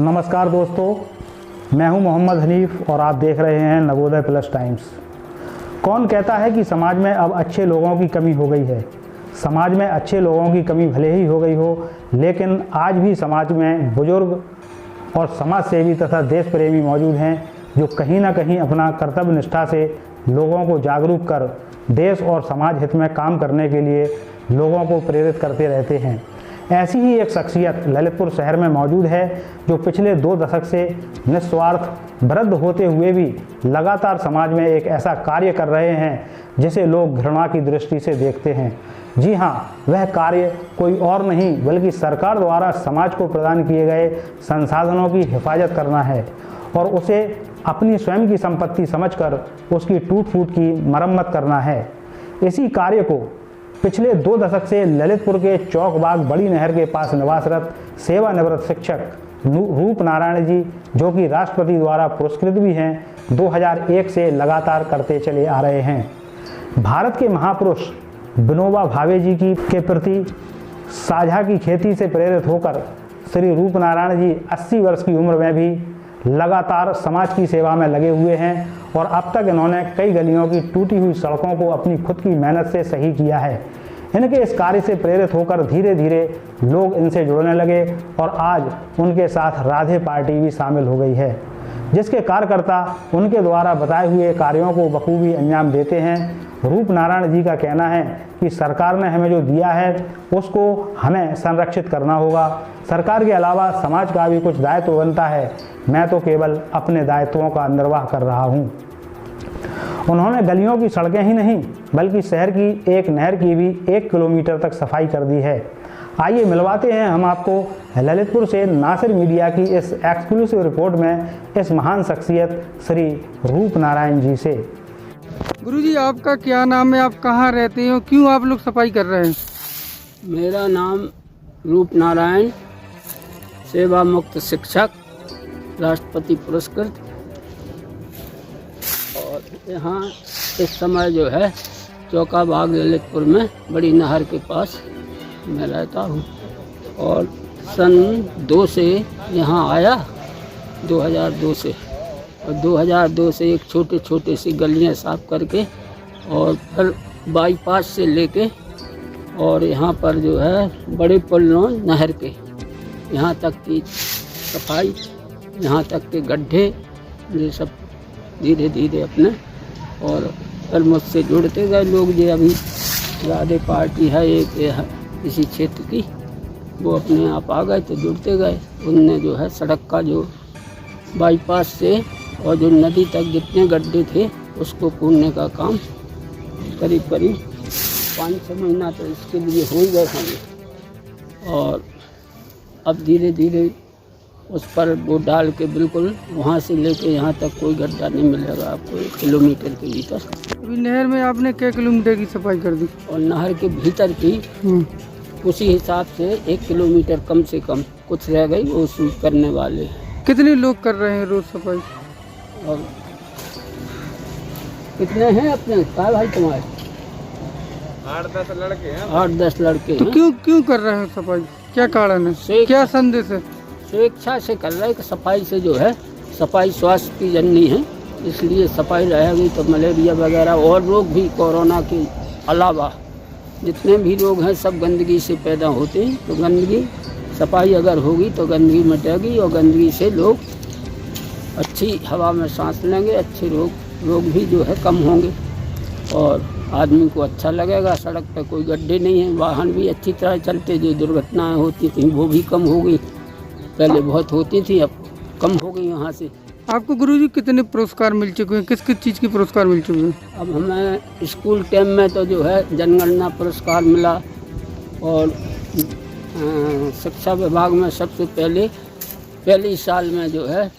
नमस्कार दोस्तों, मैं हूं मोहम्मद हनीफ और आप देख रहे हैं नवोदय प्लस टाइम्स। कौन कहता है कि समाज में अब अच्छे लोगों की कमी हो गई है। समाज में अच्छे लोगों की कमी भले ही हो गई हो, लेकिन आज भी समाज में बुजुर्ग और समाज सेवी तथा देश प्रेमी मौजूद हैं जो कहीं ना कहीं अपना कर्तव्य निष्ठा से लोगों को जागरूक कर देश और समाज हित में काम करने के लिए लोगों को प्रेरित करते रहते हैं। ऐसी ही एक शख्सियत ललितपुर शहर में मौजूद है जो पिछले 2 दशक से निस्वार्थ वृद्ध होते हुए भी लगातार समाज में एक ऐसा कार्य कर रहे हैं जिसे लोग घृणा की दृष्टि से देखते हैं। जी हाँ, वह कार्य कोई और नहीं बल्कि सरकार द्वारा समाज को प्रदान किए गए संसाधनों की हिफाजत करना है और उसे अपनी स्वयं की संपत्ति समझकर उसकी टूट फूट की मरम्मत करना है। इसी कार्य को पिछले 2 दशक से ललितपुर के चौक बाग बड़ी नहर के पास निवासरत सेवानिवृत्त शिक्षक रूप नारायण जी, जो कि राष्ट्रपति द्वारा पुरस्कृत भी हैं, 2001 से लगातार करते चले आ रहे हैं। भारत के महापुरुष विनोबा भावे जी के प्रति साझा की खेती से प्रेरित होकर श्री रूप नारायण जी 80 वर्ष की उम्र में भी लगातार समाज की सेवा में लगे हुए हैं और अब तक इन्होंने कई गलियों की टूटी हुई सड़कों को अपनी खुद की मेहनत से सही किया है। इनके इस कार्य से प्रेरित होकर धीरे धीरे लोग इनसे जुड़ने लगे और आज उनके साथ राधे पार्टी भी शामिल हो गई है, जिसके कार्यकर्ता उनके द्वारा बताए हुए कार्यों को बखूबी अंजाम देते हैं। रूप नारायण जी का कहना है कि सरकार ने हमें जो दिया है उसको हमें संरक्षित करना होगा। सरकार के अलावा समाज का भी कुछ दायित्व बनता है। मैं तो केवल अपने दायित्वों का निर्वाह कर रहा हूँ। उन्होंने गलियों की सड़कें ही नहीं बल्कि शहर की एक नहर की भी 1 किलोमीटर तक सफाई कर दी है। आइए मिलवाते हैं हम आपको ललितपुर से नासिर मीडिया की इस एक्सक्लूसिव रिपोर्ट में इस महान शख्सियत श्री रूप नारायण जी से। गुरुजी, आपका क्या नाम है? आप कहाँ रहते हो? क्यों आप लोग सफाई कर रहे हैं? मेरा नाम रूप नारायण, सेवा मुक्त शिक्षक, राष्ट्रपति पुरस्कृत। और यहाँ इस समय जो है चौका बाग ललितपुर में बड़ी नहर के पास मैं रहता हूँ और सन 2 से यहाँ आया, 2002 से, और 2002 से एक छोटे छोटे सी गलियाँ साफ करके और फिर बाईपास से लेके और यहाँ पर जो है बड़े पुलों नहर के यहाँ तक की सफाई, यहाँ तक के गड्ढे, ये सब धीरे धीरे अपने और फिर मुझसे जुड़ते गए लोग। जो अभी राधे पार्टी है एक इसी क्षेत्र की, वो अपने आप आ गए तो जुड़ते गए। उनने जो है सड़क का जो बाईपास से और जो नदी तक जितने गड्ढे थे उसको पूरने का काम करीब 5-6 महीना तो इसके लिए हो ही गए हमें। और अब धीरे धीरे उस पर वो डाल के बिल्कुल वहाँ से लेके यहाँ तक कोई गड्ढा नहीं मिलेगा आपको 1 किलोमीटर के भीतर। अभी नहर में आपने क्या किलोमीटर की सफाई कर दी? और नहर के भीतर की उसी हिसाब से 1 किलोमीटर कम से कम कुछ रह गई, वो शूट करने वाले। कितने लोग कर रहे हैं रोज सफाई? और कितने हैं अपने क्या भाई तुम्हारे? 8-10 लड़के हैं। 8-10 लड़के तो हैं। क्यों कर रहे हैं सफाई? क्या कारण है? क्या संदेश है? स्वेच्छा से कर रहे हैं कि सफाई से जो है, सफाई स्वास्थ्य की जननी है, इसलिए सफाई रहेगी तो मलेरिया वगैरह और रोग भी कोरोना के अलावा जितने भी रोग हैं सब गंदगी से पैदा होते हैं। तो गंदगी सफाई अगर होगी तो गंदगी मिटेगी और गंदगी से लोग अच्छी हवा में सांस लेंगे, अच्छे रोग भी जो है कम होंगे और आदमी को अच्छा लगेगा। सड़क पर कोई गड्ढे नहीं हैं, वाहन भी अच्छी तरह चलते, जो दुर्घटनाएं होती थी वो भी कम हो गई। पहले बहुत होती थी, अब कम हो गई। यहाँ से आपको गुरुजी कितने पुरस्कार मिल चुके हैं? किस किस चीज़ की पुरस्कार मिल चुके हैं? अब हमें स्कूल टाइम में तो जो है जनगणना पुरस्कार मिला और शिक्षा विभाग में सबसे पहली साल में जो है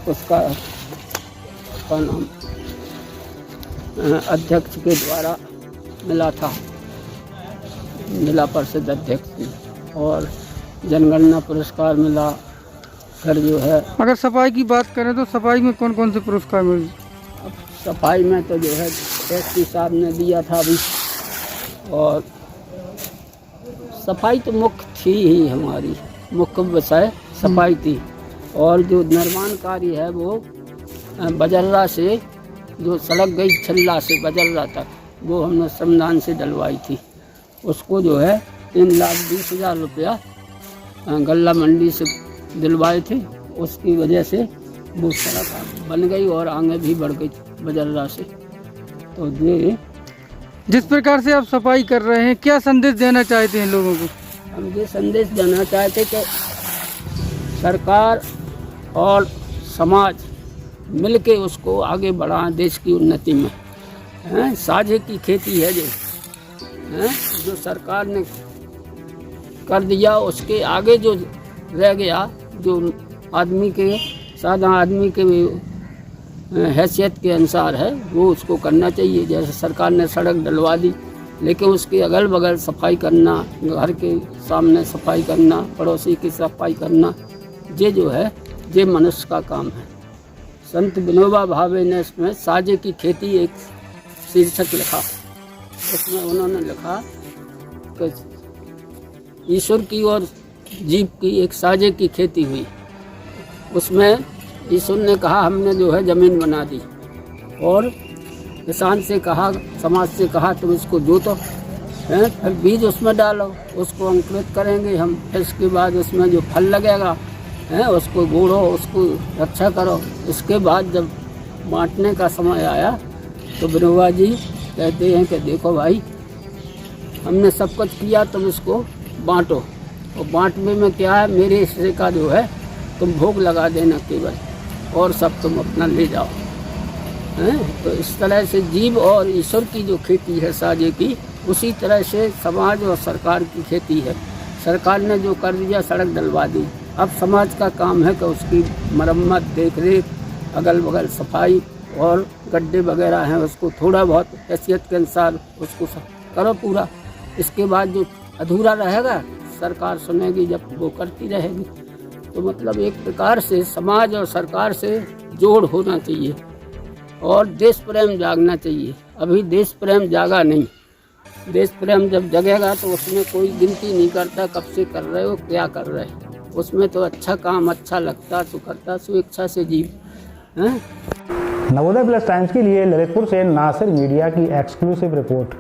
उसका नाम अध्यक्ष के द्वारा मिला था, जिला परिषद अध्यक्ष, और जनगणना पुरस्कार मिला। फिर जो है अगर सफाई की बात करें तो सफाई में कौन कौन से पुरस्कार मिले? अब सफाई में तो जो है एसपी साहब ने दिया था अभी, और सफाई तो मुख्य थी ही हमारी। मुख्य विषय सफाई थी। और जो निर्माण कार्य है वो बजर्रा से जो सड़क गई छिल्ला से बजर्रा तक, वो हमने श्रमदान से डलवाई थी। उसको जो है 3,20,000 रुपया गल्ला मंडी से दिलवाए थे। उसकी वजह से वो सड़क बन गई और आगे भी बढ़ गई बजर्रा से। तो ये जिस प्रकार से आप सफाई कर रहे हैं, क्या संदेश देना चाहते हैं लोगों को? हम ये संदेश देना चाहते कि सरकार और समाज मिलके उसको आगे बढ़ाएं देश की उन्नति में। साझे की खेती है जो सरकार ने कर दिया, उसके आगे जो रह गया, जो आदमी के सादा आदमी के हैसियत के अनुसार है, वो उसको करना चाहिए। जैसे सरकार ने सड़क डलवा दी, लेकिन उसके अगल बगल सफाई करना, घर के सामने सफाई करना, पड़ोसी की सफाई करना, ये जो है ये मनुष्य का काम है। संत विनोबा भावे ने इसमें साझे की खेती एक शीर्षक लिखा। उसमें उन्होंने लिखा कि ईश्वर की और जीव की एक साझे की खेती हुई। उसमें ईश्वर ने कहा हमने जो है ज़मीन बना दी, और किसान से कहा, समाज से कहा तुम इसको जोतो, फिर बीज उसमें डालो, उसको अंकुरित करेंगे हम, फिर इसके बाद उसमें जो फल लगेगा उसको बूढ़ो, उसको रक्षा करो। इसके बाद जब बांटने का समय आया तो विनोबा जी कहते हैं कि देखो भाई, हमने सब कुछ किया, तुम इसको बांटो, और बांटने में क्या है, मेरे हिस्से का जो है तुम भोग लगा देना केवल, और सब तुम अपना ले जाओ। तो इस तरह से जीव और ईश्वर की जो खेती है साझे की, उसी तरह से समाज और सरकार की खेती है। सरकार ने जो कर दिया, सड़क डलवा दी, अब समाज का काम है कि उसकी मरम्मत, देख रेख, अगल बगल सफाई, और गड्ढे वगैरह हैं उसको थोड़ा बहुत हैसियत के अनुसार उसको करो पूरा। इसके बाद जो अधूरा रहेगा सरकार सुनेगी, जब वो करती रहेगी। तो मतलब एक प्रकार से समाज और सरकार से जोड़ होना चाहिए और देश प्रेम जागना चाहिए। अभी देश प्रेम जागा नहीं। देश प्रेम जब जगेगा तो उसमें कोई गिनती नहीं करता कब से कर रहे हो, क्या कर रहे हो। उसमें तो अच्छा काम अच्छा लगता तो करता, स्वेच्छा से जीव। नवोदय प्लस टाइम्स के लिए ललितपुर से नासिर मीडिया की एक्सक्लूसिव रिपोर्ट।